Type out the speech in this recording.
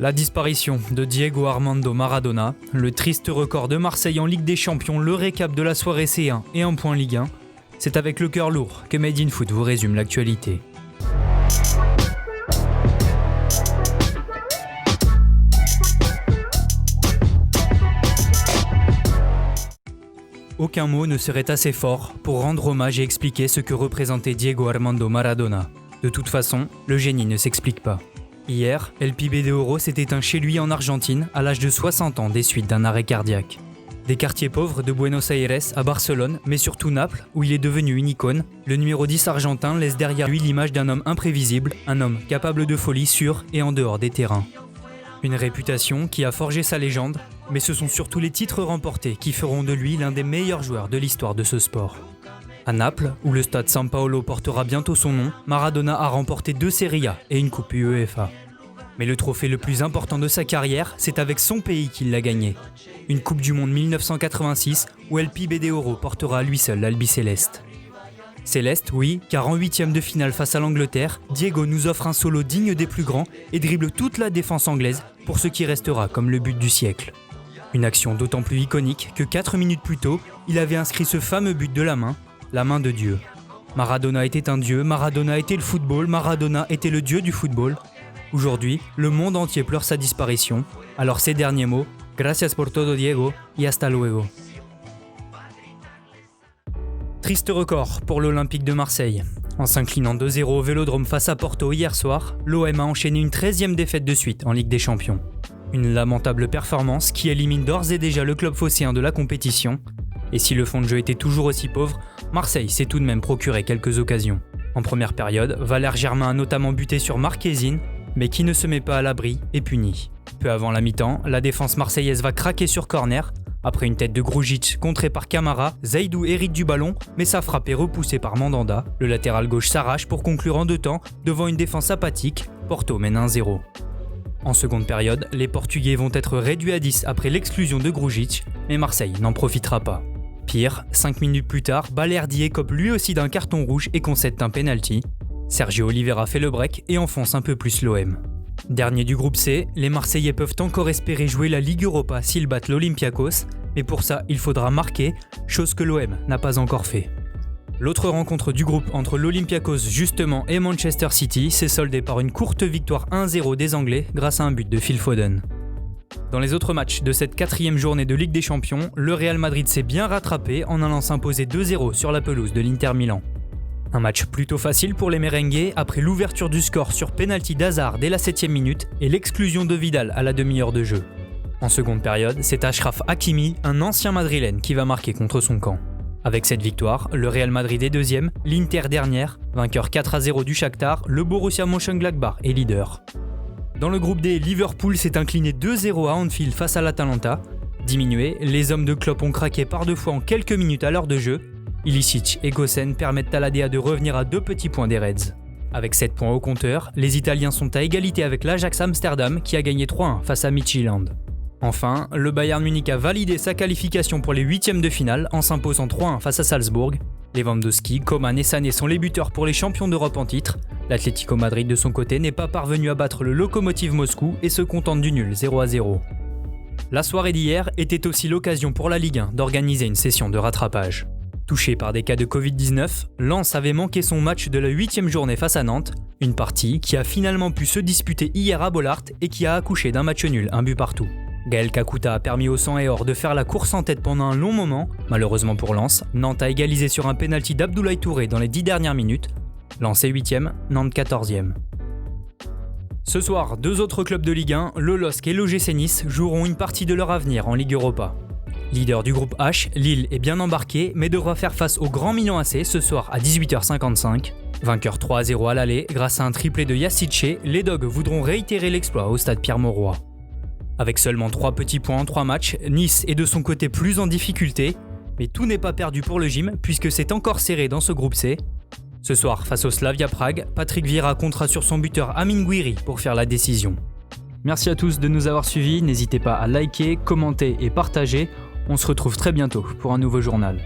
La disparition de Diego Armando Maradona, le triste record de Marseille en Ligue des Champions, le récap de la soirée C1 et un point Ligue 1, c'est avec le cœur lourd que Made in Foot vous résume l'actualité. Aucun mot ne serait assez fort pour rendre hommage et expliquer ce que représentait Diego Armando Maradona. De toute façon, le génie ne s'explique pas. Hier, El Pibe de Oro s'est éteint chez lui en Argentine à l'âge de 60 ans des suites d'un arrêt cardiaque. Des quartiers pauvres de Buenos Aires à Barcelone, mais surtout Naples, où il est devenu une icône, le numéro 10 argentin laisse derrière lui l'image d'un homme imprévisible, un homme capable de folie sur et en dehors des terrains. Une réputation qui a forgé sa légende, mais ce sont surtout les titres remportés qui feront de lui l'un des meilleurs joueurs de l'histoire de ce sport. À Naples, où le stade San Paolo portera bientôt son nom, Maradona a remporté 2 Serie A et une Coupe UEFA. Mais le trophée le plus important de sa carrière, c'est avec son pays qu'il l'a gagné. Une Coupe du Monde 1986, où El Pibe de Oro portera à lui seul l'Albiceleste. Céleste, oui, car en 8e de finale face à l'Angleterre, Diego nous offre un solo digne des plus grands et dribble toute la défense anglaise pour ce qui restera comme le but du siècle. Une action d'autant plus iconique que 4 minutes plus tôt, il avait inscrit ce fameux but de la main de Dieu. Maradona était un dieu, Maradona était le football, Maradona était le dieu du football. Aujourd'hui, le monde entier pleure sa disparition. Alors ces derniers mots, gracias por todo Diego y hasta luego. Triste record pour l'Olympique de Marseille. En s'inclinant 2-0 au Vélodrome face à Porto hier soir, l'OM a enchaîné une 13e défaite de suite en Ligue des Champions. Une lamentable performance qui élimine d'ores et déjà le club phocéen de la compétition. Et si le fond de jeu était toujours aussi pauvre, Marseille s'est tout de même procuré quelques occasions. En première période, Valère Germain a notamment buté sur Marquezine, mais qui ne se met pas à l'abri est puni. Peu avant la mi-temps, la défense marseillaise va craquer sur corner. Après une tête de Grujic contrée par Camara, Zaidou hérite du ballon, mais sa frappe est repoussée par Mandanda. Le latéral gauche s'arrache pour conclure en 2 temps, devant une défense apathique. Porto mène 1-0. En seconde période, les Portugais vont être réduits à 10 après l'exclusion de Grujic, mais Marseille n'en profitera pas. Pire, 5 minutes plus tard, Balerdi écope lui aussi d'un carton rouge et concède un penalty. Sergio Oliveira fait le break et enfonce un peu plus l'OM. Dernier du groupe C, les Marseillais peuvent encore espérer jouer la Ligue Europa s'ils battent l'Olympiakos, mais pour ça il faudra marquer, chose que l'OM n'a pas encore fait. L'autre rencontre du groupe entre l'Olympiakos justement et Manchester City s'est soldée par une courte victoire 1-0 des Anglais grâce à un but de Phil Foden. Dans les autres matchs de cette 4e journée de Ligue des Champions, le Real Madrid s'est bien rattrapé en allant s'imposer 2-0 sur la pelouse de l'Inter Milan. Un match plutôt facile pour les merengues après l'ouverture du score sur penalty d'Hazard dès la 7e minute et l'exclusion de Vidal à la demi-heure de jeu. En seconde période, c'est Achraf Hakimi, un ancien madrilène, qui va marquer contre son camp. Avec cette victoire, le Real Madrid est 2e, l'Inter dernière, vainqueur 4-0 du Shakhtar, le Borussia Mönchengladbach est leader. Dans le groupe D, Liverpool s'est incliné 2-0 à Anfield face à l'Atalanta. Diminués, les hommes de Klopp ont craqué par 2 fois en quelques minutes à l'heure de jeu. Ilicic et Gosens permettent à l'ADA de revenir à 2 petits points des Reds. Avec 7 points au compteur, les Italiens sont à égalité avec l'Ajax Amsterdam qui a gagné 3-1 face à Midtjylland. Enfin, le Bayern Munich a validé sa qualification pour les 8e de finale en s'imposant 3-1 face à Salzbourg. Lewandowski, Coman et Sané sont les buteurs pour les champions d'Europe en titre. L'Atlético Madrid de son côté n'est pas parvenu à battre le Lokomotiv Moscou et se contente du nul 0-0. La soirée d'hier était aussi l'occasion pour la Ligue 1 d'organiser une session de rattrapage. Touché par des cas de Covid-19, Lens avait manqué son match de la 8e journée face à Nantes, une partie qui a finalement pu se disputer hier à Bollaert et qui a accouché d'un match nul, 1 but partout. Gaël Kakuta a permis au sang et or de faire la course en tête pendant un long moment. Malheureusement pour Lens, Nantes a égalisé sur un penalty d'Abdoulaye Touré dans les 10 dernières minutes. Lens est 8e, Nantes 14e. Ce soir, 2 autres clubs de Ligue 1, le LOSC et l'OGC Nice, joueront une partie de leur avenir en Ligue Europa. Leader du groupe H, Lille est bien embarqué mais devra faire face au Grand Milan AC ce soir à 18h55. Vainqueur 3-0 à l'aller, grâce à un triplé de Yacice, les Dogs voudront réitérer l'exploit au stade Pierre-Mauroy. Avec seulement 3 petits points en 3 matchs, Nice est de son côté plus en difficulté, mais tout n'est pas perdu pour le gym puisque c'est encore serré dans ce groupe C. Ce soir, face au Slavia Prague, Patrick Vieira comptera sur son buteur Amin Gouiri pour faire la décision. Merci à tous de nous avoir suivis, n'hésitez pas à liker, commenter et partager. On se retrouve très bientôt pour un nouveau journal.